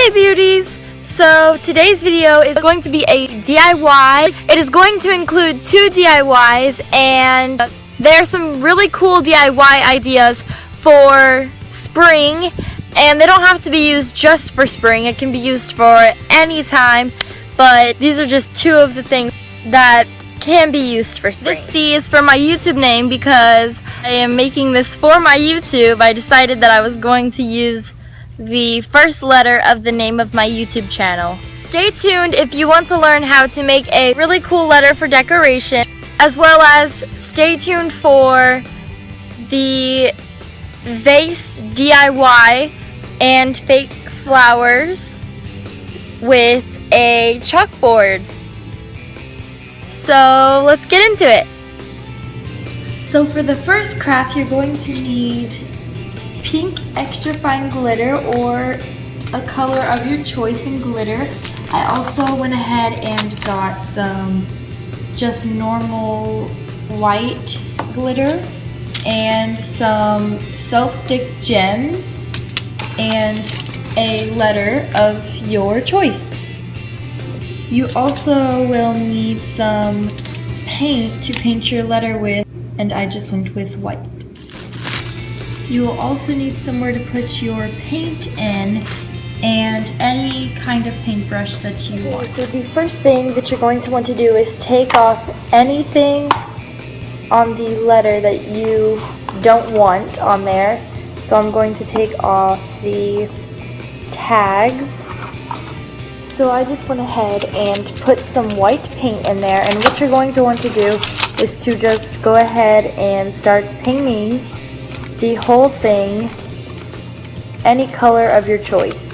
Hey beauties! So today's video is going to be a DIY. It is going to include 2 DIYs, and there are some really cool DIY ideas for spring, and they don't have to be used just for spring. It can be used for any time, but these are just 2 of the things that can be used for spring. This C is for my YouTube name because I am making this for my YouTube. I decided that I was going to use the first letter of the name of my YouTube channel. Stay tuned if you want to learn how to make a really cool letter for decoration, as well as stay tuned for the vase DIY and fake flowers with a chalkboard. So let's get into it. So for the first craft, you're going to need pink extra fine glitter or a color of your choice in glitter. I also went ahead and got some just normal white glitter and some self-stick gems and a letter of your choice. You also will need some paint to paint your letter with, and I just went with white. You will also need somewhere to put your paint in and any kind of paintbrush that you want. So the first thing that you're going to want to do is take off anything on the letter that you don't want on there. So I'm going to take off the tags. So I just went ahead and put some white paint in there, and what you're going to want to do is to just go ahead and start painting the whole thing any color of your choice.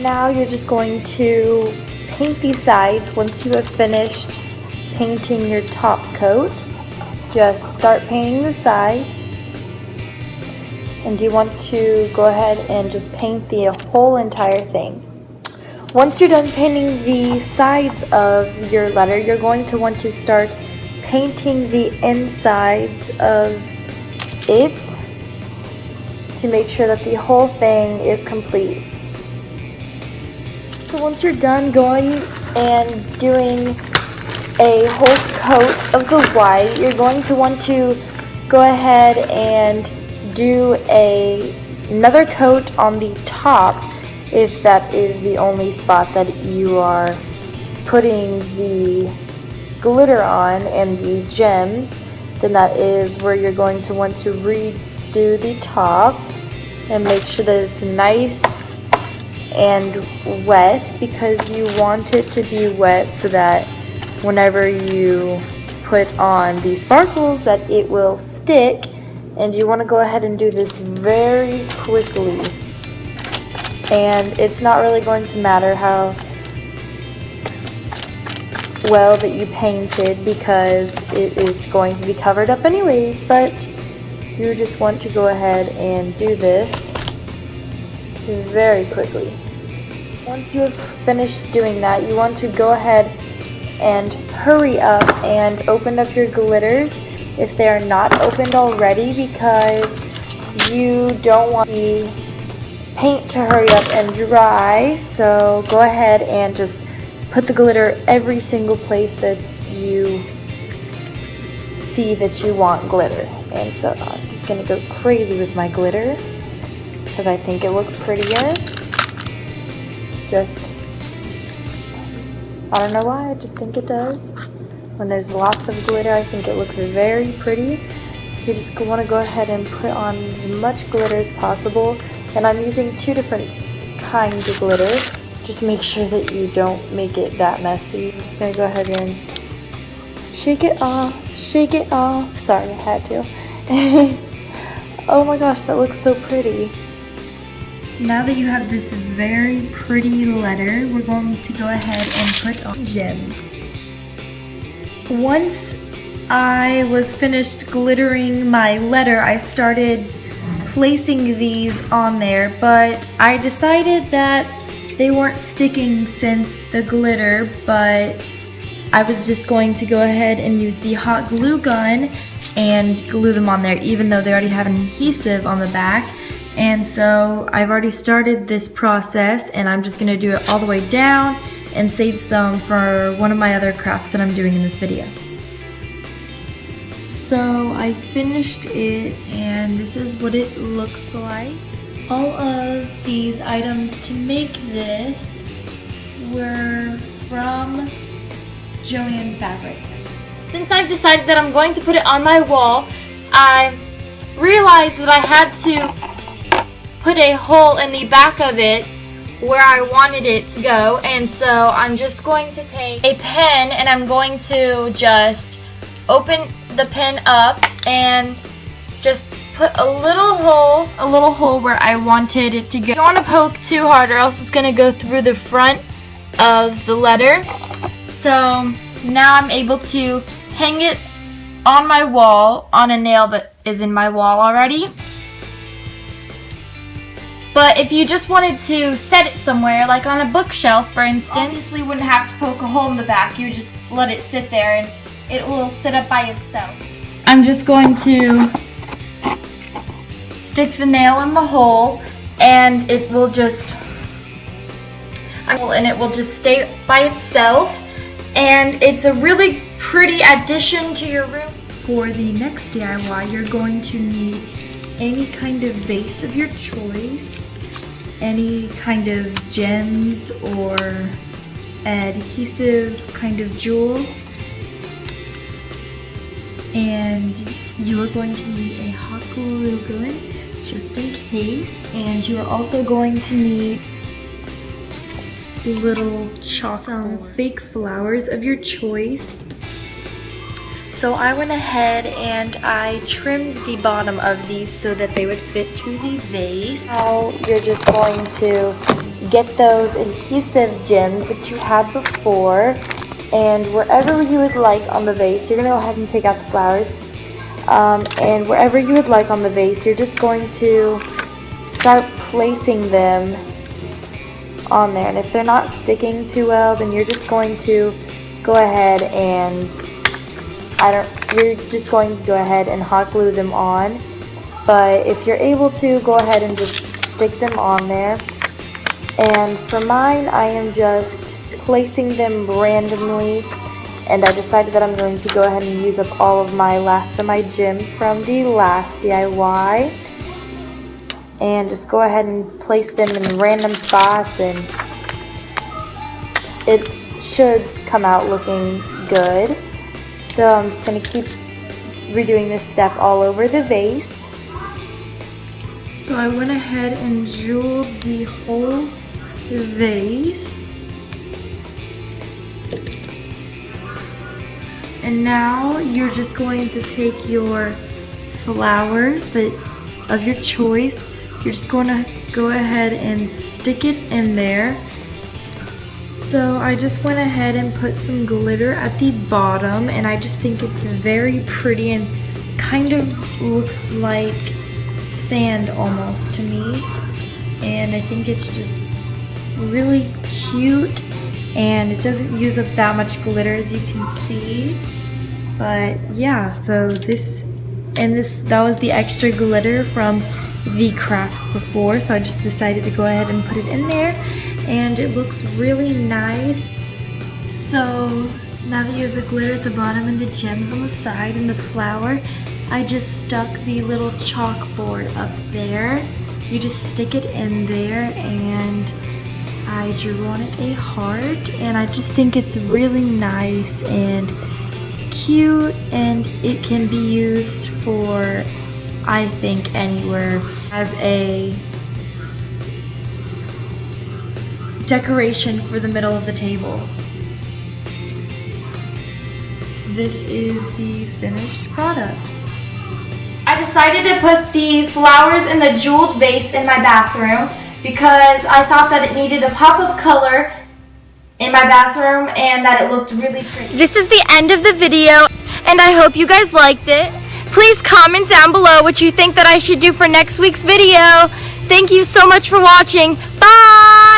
Now you're just going to paint these sides. Once you have finished painting your top coat, just start painting the sides. And you want to go ahead and just paint the whole entire thing. Once you're done painting the sides of your letter, you're going to want to start painting the insides of it to make sure that the whole thing is complete. So once you're done going and doing a whole coat of the white, you're going to want to go ahead and do another coat on the top if that is the only spot that you are putting the glitter on and the gems. Then that is where you're going to want to redo the top and make sure that it's nice and wet, because you want it to be wet so that whenever you put on the sparkles that it will stick. And you want to go ahead and do this very quickly, and it's not really going to matter how well that you painted because it is going to be covered up anyways, but you just want to go ahead and do this very quickly. Once you have finished doing that, you want to go ahead and hurry up and open up your glitters if they are not opened already, because you don't want the paint to hurry up and dry. So go ahead and just put the glitter every single place that you see that you want glitter. And so I'm just going to go crazy with my glitter because I think it looks prettier. I don't know why, I just think it does. When there's lots of glitter, I think it looks very pretty. So you just want to go ahead and put on as much glitter as possible. And I'm using 2 different kinds of glitter. Just make sure that you don't make it that messy. I'm just going to go ahead and shake it off, shake it off. Sorry, I had to. Oh my gosh, that looks so pretty. Now that you have this very pretty letter, we're going to go ahead and put on gems. Once I was finished glittering my letter, I started placing these on there, but I decided that they weren't sticking since the glitter, but I was just going to go ahead and use the hot glue gun and glue them on there, even though they already have an adhesive on the back. And so I've already started this process, and I'm just gonna do it all the way down and save some for one of my other crafts that I'm doing in this video. So I finished it, and this is what it looks like. All of these items to make this were from Joann Fabrics. Since I've decided that I'm going to put it on my wall, I realized that I had to put a hole in the back of it where I wanted it to go, and so I'm just going to take a pen and I'm going to just open the pen up and just put a little hole where I wanted it to go. You don't want to poke too hard or else it's going to go through the front of the letter. So now I'm able to hang it on my wall on a nail that is in my wall already. But if you just wanted to set it somewhere, like on a bookshelf for instance, obviously you wouldn't have to poke a hole in the back. You would just let it sit there and it will sit up by itself. I'm just going to stick the nail in the hole, and it will just stay by itself, and it's a really pretty addition to your room. For the next DIY, you're going to need any kind of vase of your choice, any kind of gems or adhesive kind of jewels, and you are going to need a hot glue gun just in case, and you are also going to need little chalk, some fake flowers of your choice. So I went ahead and I trimmed the bottom of these so that they would fit to the vase. Now you're just going to get those adhesive gems that you had before, and wherever you would like on the vase, you're going to go ahead and take out the flowers. And wherever you would like on the vase, you're just going to start placing them on there. And if they're not sticking too well, then you're just going to go ahead and hot glue them on. But if you're able to, go ahead and just stick them on there. And for mine, I am just placing them randomly, and I decided that I'm going to go ahead and use up all of my gems from the last DIY, and just go ahead and place them in random spots, and it should come out looking good. So I'm just going to keep redoing this step all over the vase. So I went ahead and jeweled the whole vase. And now you're just going to take your flowers of your choice. You're just going to go ahead and stick it in there. So I just went ahead and put some glitter at the bottom, and I just think it's very pretty and kind of looks like sand almost to me. And I think it's just really cute, and it doesn't use up that much glitter, as you can see. But yeah, so that was the extra glitter from the craft before, so I just decided to go ahead and put it in there, and it looks really nice. So now that you have the glitter at the bottom and the gems on the side and the flower, I just stuck the little chalkboard up there. You just stick it in there, and I drew on it a heart, and I just think it's really nice and cute, and it can be used for, I think, anywhere as a decoration for the middle of the table. This is the finished product. I decided to put the flowers in the jeweled vase in my bathroom because I thought that it needed a pop of color in my bathroom and that it looked really pretty. This is the end of the video, and I hope you guys liked it. Please comment down below what you think that I should do for next week's video. Thank you so much for watching. Bye!